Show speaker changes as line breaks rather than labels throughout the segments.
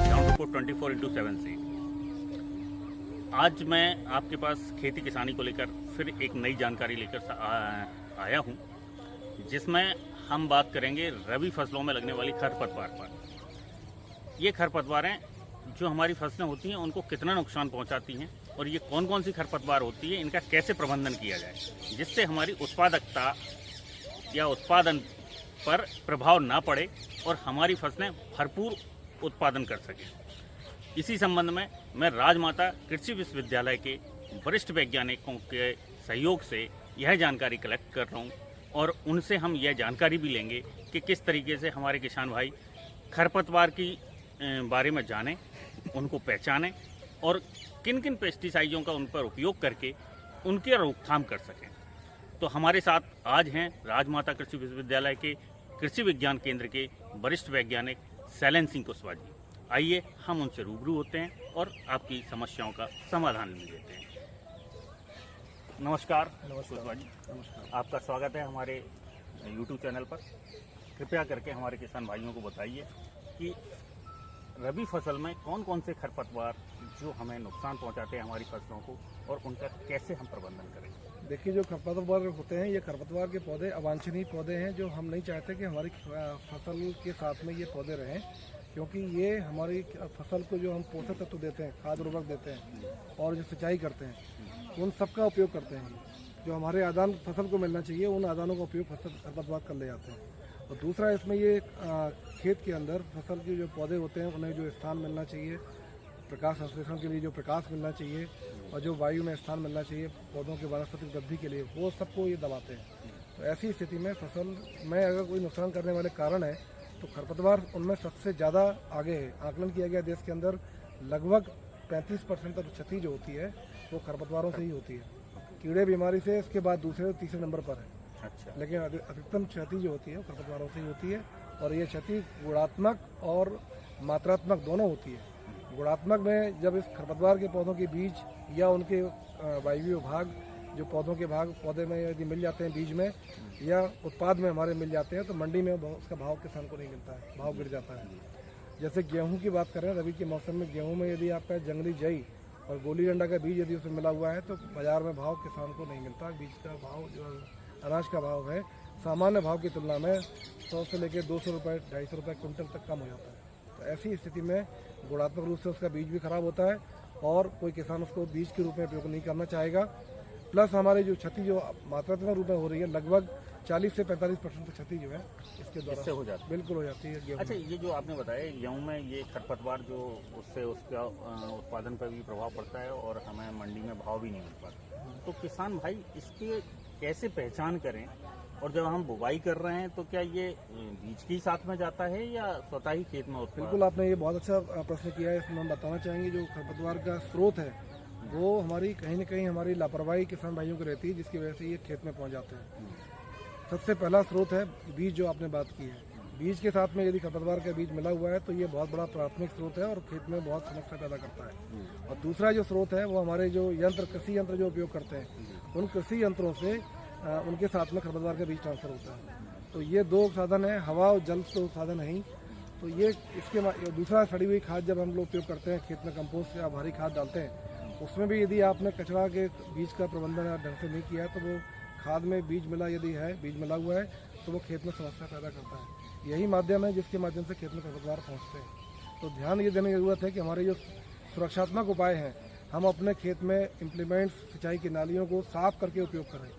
Ground report 24/7 से आज मैं आपके पास खेती किसानी को लेकर फिर एक नई जानकारी लेकर आया हूं, जिसमें हम बात करेंगे रबी फसलों में लगने वाली खरपतवार पर। ये खरपतवारें जो हमारी फसलें होती हैं उनको कितना नुकसान पहुंचाती हैं और ये कौन कौन सी खरपतवार होती है, इनका कैसे प्रबंधन किया जाए जिससे हमारी उत्पादकता या उत्पादन पर प्रभाव ना पड़े और हमारी फसलें भरपूर उत्पादन कर सकें। इसी संबंध में मैं राजमाता कृषि विश्वविद्यालय के वरिष्ठ वैज्ञानिकों के सहयोग से यह जानकारी कलेक्ट कर रहा हूँ और उनसे हम यह जानकारी भी लेंगे कि किस तरीके से हमारे किसान भाई खरपतवार की बारे में जानें, उनको पहचानें और किन किन पेस्टिसाइडों का उन पर उपयोग करके उनकी रोकथाम कर सकें। तो हमारे साथ आज हैं राजमाता कृषि विश्वविद्यालय के कृषि विज्ञान केंद्र के वरिष्ठ वैज्ञानिक शैलेंद्र सिंह कुशवाहा जी। आइए हम उनसे रूबरू होते हैं और आपकी समस्याओं का समाधान भी देते हैं। नमस्कार कुशवाहा जी,
नमस्कार।
आपका स्वागत है हमारे YouTube चैनल पर। कृपया करके हमारे किसान भाइयों को बताइए कि रबी फसल में कौन कौन से खरपतवार जो हमें नुकसान पहुंचाते हैं हमारी फसलों को और उनका कैसे हम प्रबंधन करें।
देखिए, जो खरपतवार होते हैं, ये खरपतवार के पौधे अवांछनीय पौधे हैं जो हम नहीं चाहते कि हमारी फसल के साथ में ये पौधे रहें, क्योंकि ये हमारी फसल को जो हम पोषक तत्व देते हैं, खाद उर्वरक देते हैं और जो सिंचाई करते हैं, उन सब का उपयोग करते हैं। जो हमारे आदान फसल को मिलना चाहिए, उन आदानों का उपयोग फसल खरपतवार कर ले जाते हैं। और दूसरा, इसमें ये खेत के अंदर फसल के जो पौधे होते हैं उन्हें जो स्थान मिलना चाहिए, प्रकाश संश्लेषण के लिए जो प्रकाश मिलना चाहिए और जो वायु में स्थान मिलना चाहिए पौधों के वानस्पतिक वृद्धि के लिए, वो सबको ये दबाते हैं। तो ऐसी स्थिति में फसल में अगर कोई नुकसान करने वाले कारण है तो खरपतवार उनमें सबसे ज़्यादा आगे है। आकलन किया गया देश के अंदर लगभग 35% तक क्षति जो होती है वो खरपतवारों से ही होती है। कीड़े बीमारी से इसके बाद दूसरे और तीसरे नंबर पर है।
अच्छा।
लेकिन अधिकतम क्षति जो होती है वो खरपतवारों से ही होती है और ये क्षति गुणात्मक और मात्रात्मक दोनों होती है। गुणात्मक में जब इस खरपतवार के पौधों के बीज या उनके वायवीय भाग जो पौधों के भाग पौधे में यदि मिल जाते हैं बीज में या उत्पाद में हमारे मिल जाते हैं तो मंडी में उसका भाव किसान को नहीं मिलता है, भाव गिर जाता है। जैसे गेहूं की बात करें, रबी के मौसम में गेहूं में यदि आपका जंगली जई और गोली डंडा का बीज यदि उसमें मिला हुआ है तो बाजार में भाव किसान को नहीं मिलता। बीज का भाव जो अनाज का भाव है सामान्य भाव की तुलना में 100 से लेकर 200 रुपये 250 रुपये क्विंटल तक कम हो जाता है। तो ऐसी स्थिति में गुणात्मक रूप से उसका बीज भी खराब होता है और कोई किसान उसको बीज के रूप में उपयोग नहीं करना चाहेगा। प्लस हमारी जो क्षति जो मात्रात्मक रूप में हो रही है, लगभग 40 से 45% क्षति जो है इसके द्वारा
हो जाती है।
बिल्कुल हो जाती है गेहूं।
अच्छा, ये जो आपने बताया गेहूं में ये खरपतवार जो उससे उसका उत्पादन पर भी प्रभाव पड़ता है और हमें मंडी में भाव भी नहीं मिल पाता, तो किसान भाई इसके कैसे पहचान करें? और जब हम बुवाई कर रहे हैं तो क्या ये बीज के साथ में जाता है या स्वतः ही खेत में उत्पादन?
बिल्कुल, आपने ये बहुत अच्छा प्रश्न किया है। इसमें हम बताना चाहेंगे जो खरपतवार का स्रोत है वो हमारी कहीं न कहीं हमारी लापरवाही किसान भाइयों की रहती है, जिसकी वजह से ये खेत में पहुंच जाते हैं। सबसे पहला स्रोत है बीज, जो आपने बात की है। बीज के साथ में यदि खरपतवार का बीज मिला हुआ है तो ये बहुत बड़ा प्राथमिक स्रोत है और खेत में बहुत समस्या पैदा करता है। और दूसरा जो स्रोत है वो हमारे जो यंत्र, कृषि यंत्र जो उपयोग करते हैं, उन कृषि यंत्रों से उनके साथ में खरपतवार का बीज ट्रांसफर होता है। तो ये दो साधन है, हवा और जल तो साधन है ही। तो ये इसके दूसरा सड़ी हुई खाद जब हम लोग उपयोग करते हैं खेत में, कंपोस्ट या भारी खाद डालते हैं, उसमें भी यदि आपने कचरा के बीज का प्रबंधन ढंग से नहीं किया तो वो खाद में बीज मिला यदि है, बीज मिला हुआ है तो वो खेत में समस्या पैदा करता है। यही माध्यम है जिसके माध्यम से खेत में खरपतवार पहुँचते हैं। तो ध्यान ये देने की जरूरत है कि हमारे जो सुरक्षात्मक उपाय हैं हम अपने खेत में इम्प्लीमेंट्स, सिंचाई की नालियों को साफ करके उपयोग करें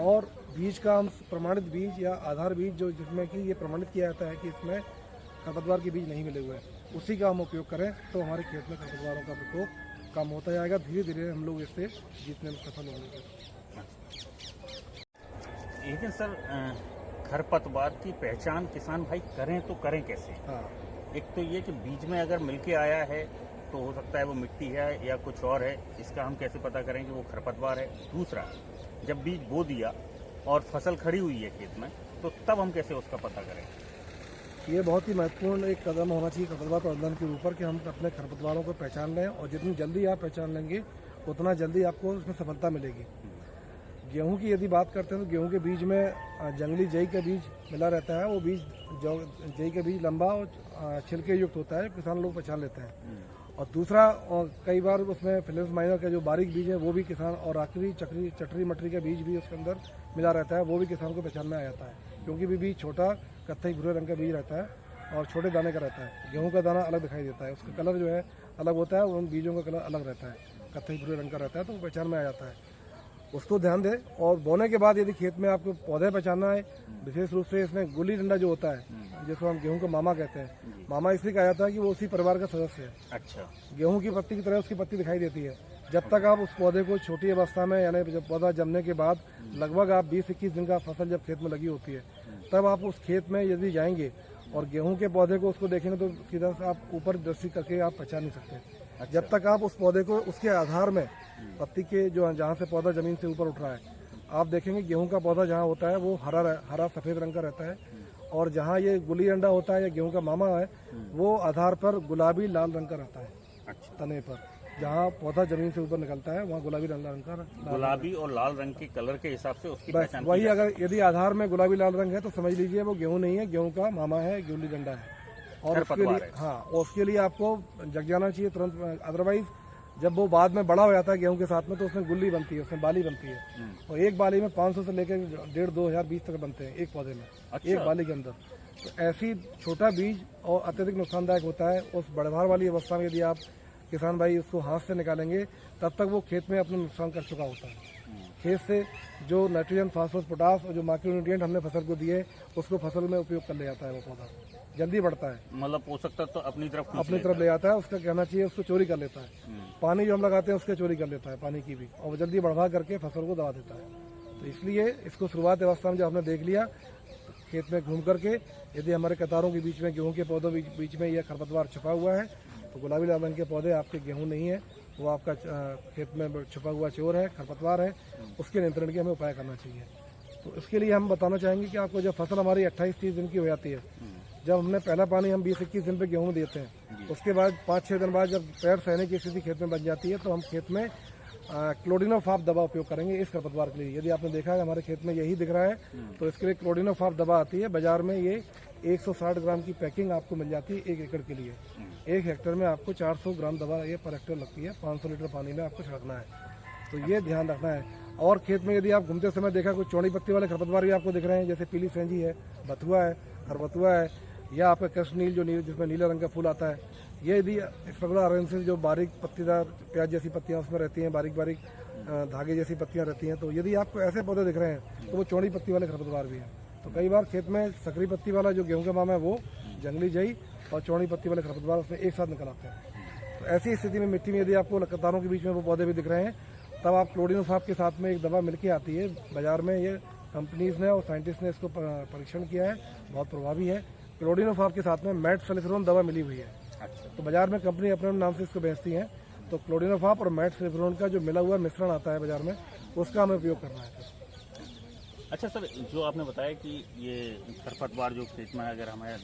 और बीज का हम प्रमाणित बीज या आधार बीज जो जिसमें कि ये प्रमाणित किया जाता है कि इसमें खरपतवार के बीज नहीं मिले हुए हैं, उसी का हम उपयोग करें तो हमारे खेत में खरपतवारों का प्रकोप कम होता जाएगा। धीरे धीरे हम लोग इससे जीतने में सफल होंगे।
लेकिन सर, खरपतवार की पहचान किसान भाई करें तो करें कैसे?
हाँ,
एक तो ये कि बीज में अगर मिलके आया है तो हो सकता है वो मिट्टी है या कुछ और है, इसका हम कैसे पता करें कि वो खरपतवार है? दूसरा, जब बीज बो दिया और फसल खड़ी हुई है खेत में तो तब हम कैसे उसका पता करें?
ये बहुत ही महत्वपूर्ण एक कदम होना चाहिए खरपतवार प्रबंधन के ऊपर कि हम अपने खरपतवारों को पहचान लें और जितनी जल्दी आप पहचान लेंगे उतना जल्दी आपको उसमें सफलता मिलेगी। गेहूं की यदि बात करते हैं तो गेहूं के बीज में जंगली जई का बीज मिला रहता है। वो बीज जो जई का बीज लंबा और छिलके युक्त होता है, किसान लोग पहचान लेते हैं। और दूसरा कई बार उसमें फिलिप्स माइनर का जो बारीक बीज है वो भी किसान, और आखिरी चटरी मटरी का बीज भी उसके अंदर मिला रहता है, वो भी किसान को पहचान में आ जाता है। क्योंकि भी बीज छोटा कत्थई भूरे रंग का बीज रहता है और छोटे दाने का रहता है। गेहूं का दाना अलग दिखाई देता है, उसका कलर जो है अलग होता है, उन बीजों का कलर अलग रहता है, कत्थई भूरे रंग का रहता है, तो वो पहचान में आ जाता है। उसको ध्यान दें। और बोने के बाद यदि खेत में आपको पौधे पहचानना है, विशेष रूप से इसमें गुल्ली डंडा जो होता है, जिसको हम गेहूं का मामा कहते हैं, मामा इसलिए कहा जाता है कि वो उसी परिवार का सदस्य है।
अच्छा।
गेहूं की पत्ती की तरह उसकी पत्ती दिखाई देती है। जब तक आप उस पौधे को छोटी अवस्था में, यानी जब पौधा जमने के बाद लगभग आप 20-21 दिन का फसल जब खेत में लगी होती है, तब आप उस खेत में यदि जाएंगे और गेहूं के पौधे को उसको देखेंगे तो सीधा से आप ऊपर दृष्टि करके आप पहचान नहीं सकते।
अच्छा।
जब तक आप उस पौधे को उसके आधार में पत्ती के जो जहाँ से पौधा जमीन से ऊपर उठ रहा है, आप देखेंगे गेहूं का पौधा जहाँ होता है वो हरा सफेद रंग का रहता है, और जहाँ ये गुली अंडा होता है या गेहूं का मामा है, वो आधार पर गुलाबी लाल रंग का रहता है।
अच्छा।
तने पर जहाँ पौधा जमीन से ऊपर निकलता है वहाँ गुलाबी लाल रंग का,
गुलाबी और लाल रंग के कलर के हिसाब से उसकी
बस
पहचान
वही। अगर यदि आधार में गुलाबी लाल रंग है तो समझ लीजिए वो गेहूं नहीं है, गेहूं का मामा है, गुल्ली डंडा है। और उसके लिए और उसके लिए आपको जग जाना चाहिए तुरंत। अदरवाइज जब वो बाद में बड़ा हो जाता है गेहूं के साथ में, तो उसमें गुल्ली बनती है, उसमें बाली बनती है, और एक बाली में 500 से लेकर 1,500-2,000 बीज तक बनते हैं एक पौधे में।
अच्छा।
एक बाली के अंदर। तो ऐसी छोटा बीज और अत्यधिक नुकसानदायक होता है। उस बढ़वार वाली अवस्था में यदि आप किसान भाई उसको हाथ से निकालेंगे, तब तक वो खेत में अपना नुकसान कर चुका होता है। खेत से जो नाइट्रोजन, फास्फोरस, पोटास और जो माइक्रोन्यूट्रिएंट हमने फसल को दिए, उसको फसल में उपयोग कर ले जाता है। वो पौधा जल्दी बढ़ता है,
मतलब पोषक तत्व तो अपनी तरफ
ले जाता है। उसका कहना चाहिए उसको चोरी कर लेता है। पानी जो हम लगाते हैं उसका चोरी कर लेता है, पानी की भी, और जल्दी बढ़वा करके फसल को दबा देता है। तो इसलिए इसको शुरुआत अवस्था में जब हमने देख लिया, तो खेत में घूम करके यदि हमारे कतारों के बीच में, गेहूं के पौधों के बीच में यह खरपतवार छुपा हुआ है, तो गुलाबी लाल रंग के पौधे आपके गेहूं नहीं है, वो आपका खेत में छुपा हुआ चोर है, खरपतवार है। उसके नियंत्रण के हमें उपाय करना चाहिए। तो इसके लिए हम बताना चाहेंगे कि आपको जब फसल हमारी 28-30 दिन की हो जाती है, जब हमने पहला पानी हम 20-21 दिन पे गेहूं में देते हैं, उसके बाद 5-6 दिन बाद जब पैर सहने की स्थिति खेत में बन जाती है, तो हम खेत में क्लोडिनोफाप दवा उपयोग करेंगे इस खरपतवार के लिए। यदि आपने देखा है हमारे खेत में यही दिख रहा है, तो इसके लिए क्लोडिनोफाप दवा आती है बाजार में। ये 160 ग्राम की पैकिंग आपको मिल जाती है 1 एकड़ के लिए। 1 हेक्टेयर में आपको 400 ग्राम दवा ये पर हेक्टेयर लगती है। 500 लीटर पानी में आपको छिड़कना है, तो ये ध्यान रखना है। और खेत में यदि आप घूमते समय देखा कुछ चौड़ी पत्ती वाले खरपतवार भी आपको दिख रहे हैं, जैसे पीली सेंजी है, बथुआ है, खरबथुआ है, या आपका कृष्ण नील जो जिसमें नीले रंग का फूल आता है, ये यदि स्पगुला अरेंसिस जो बारीक पत्तीदार प्याज जैसी पत्तियां उसमें रहती हैं, बारीक बारीक धागे जैसी पत्तियां रहती हैं, तो यदि आपको ऐसे पौधे दिख रहे हैं तो वो चौड़ी पत्ती वाले खरपतवार भी हैं। तो कई बार खेत में सकरी पत्ती वाला जो गेहूं का मामा है वो, जंगली जई और चौड़ी पत्ती वाले खरपतवार उसमें एक साथ निकल आते हैं। तो ऐसी स्थिति में मिट्टी में यदि आपको कतारों के बीच में वो पौधे भी दिख रहे हैं, तब आप क्लोडिनोफाप के साथ में एक दवा मिलके आती है बाजार में। ये कंपनीज ने और साइंटिस्ट ने इसको परीक्षण किया है, बहुत प्रभावी है। क्लोडिनोफाप के साथ में मेटसल्फिरोन दवा मिली हुई है। अच्छा। तो बाजार में कंपनी अपने नाम से इसको बेचती है। तो क्लोडिनोफाप और मेटसल्फिरोन का जो मिला हुआ मिश्रण आता है बाजार में, उसका हमें उपयोग करना है।
अच्छा सर, जो आपने बताया कि ये खरपतवार जो खेत में अगर हमें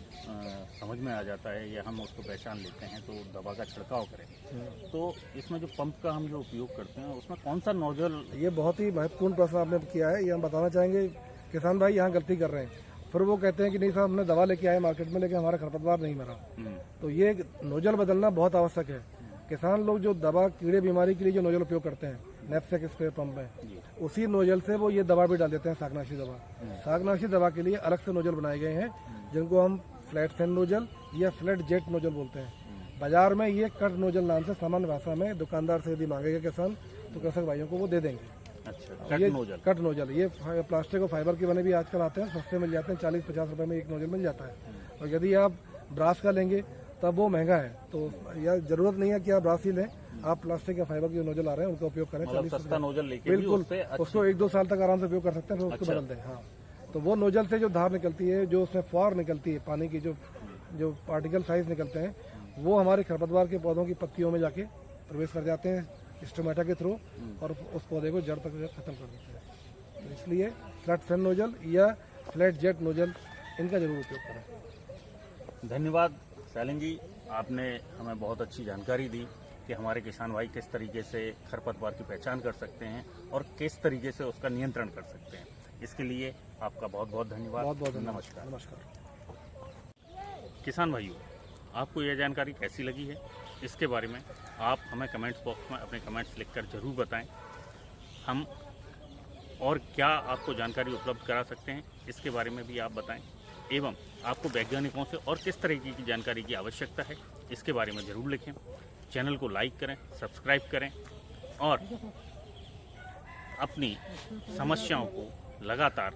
समझ में आ जाता है या हम उसको पहचान लेते हैं तो दवा का छिड़काव करें, तो इसमें जो पंप का हम जो उपयोग करते हैं उसमें कौन सा नोजल?
ये बहुत ही महत्वपूर्ण प्रश्न आपने किया है। ये हम बताना चाहेंगे, किसान भाई यहाँ गलती कर रहे हैं। फिर वो कहते हैं कि नहीं साहब हमने दवा लेके आए मार्केट में, लेकिन हमारा खरपतवार नहीं मरा। तो ये नोजल बदलना बहुत आवश्यक है। किसान लोग जो दवा कीड़े बीमारी के लिए जो नोजल उपयोग करते हैं नैपसेक स्प्रे पंप में, उसी नोजल से वो ये दवा भी डाल देते हैं, शाकनाशी दवा। शाकनाशी दवा के लिए अलग से नोजल बनाए गए हैं, जिनको हम फ्लैट फैन नोजल या फ्लैट जेट नोजल बोलते हैं। बाजार में ये कट नोजल नाम से सामान्य भाषा में दुकानदार से यदि मांगेगा किसान, तो कृषक भाइयों को वो दे देंगे।
अच्छा,
ये कट नोजल, ये प्लास्टिक और फाइबर के बने भी आजकल आते हैं, सस्ते मिल जाते हैं, 40-50 रुपए में एक नोजल मिल जाता है। और यदि आप ब्रास का लेंगे तब वो महंगा है, तो यह जरूरत नहीं है कि आप ब्रास ही लें, आप प्लास्टिक या फाइबर के जो नोजल आ रहे हैं उनका उपयोग करें।
सस्ता नोजल लेके
बिल्कुल उसको 1-2 साल तक आराम से उपयोग कर सकते हैं, फिर उसको बदल दें। हाँ, तो वो नोजल से जो धार निकलती है, जो उसमें फुहार निकलती है, पानी की जो पार्टिकल साइज निकलते हैं, वो हमारे खरपतवार के पौधों की पत्तियों में जाके प्रवेश कर जाते हैं स्टोमेटा के थ्रू, और उस पौधे को जड़ तक खत्म कर देते हैं। तो इसलिए फ्लैट फैन नोजल या फ्लैट जेट नोजल, इनका जरूर उपयोग करें।
धन्यवाद सैलिम जी, आपने हमें बहुत अच्छी जानकारी दी कि हमारे किसान भाई किस तरीके से खरपतवार की पहचान कर सकते हैं और किस तरीके से उसका नियंत्रण कर सकते हैं। इसके लिए आपका बहुत बहुत धन्यवाद।
बहुत बहुत धन्यवाद।
नमस्कार।
नमस्कार।
किसान भाइयों, आपको यह जानकारी कैसी लगी है, इसके बारे में आप हमें कमेंट्स बॉक्स में अपने कमेंट्स लिखकर ज़रूर बताएं। हम और क्या आपको जानकारी उपलब्ध करा सकते हैं, इसके बारे में भी आप बताएं। एवं आपको वैज्ञानिकों से और किस तरीके की जानकारी की आवश्यकता है, इसके बारे में ज़रूर लिखें। चैनल को लाइक करें, सब्सक्राइब करें और अपनी समस्याओं को लगातार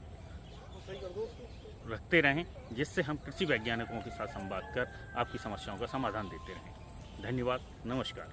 रखते रहें, जिससे हम कृषि वैज्ञानिकों के साथ संवाद कर आपकी समस्याओं का समाधान देते रहें। धन्यवाद। नमस्कार।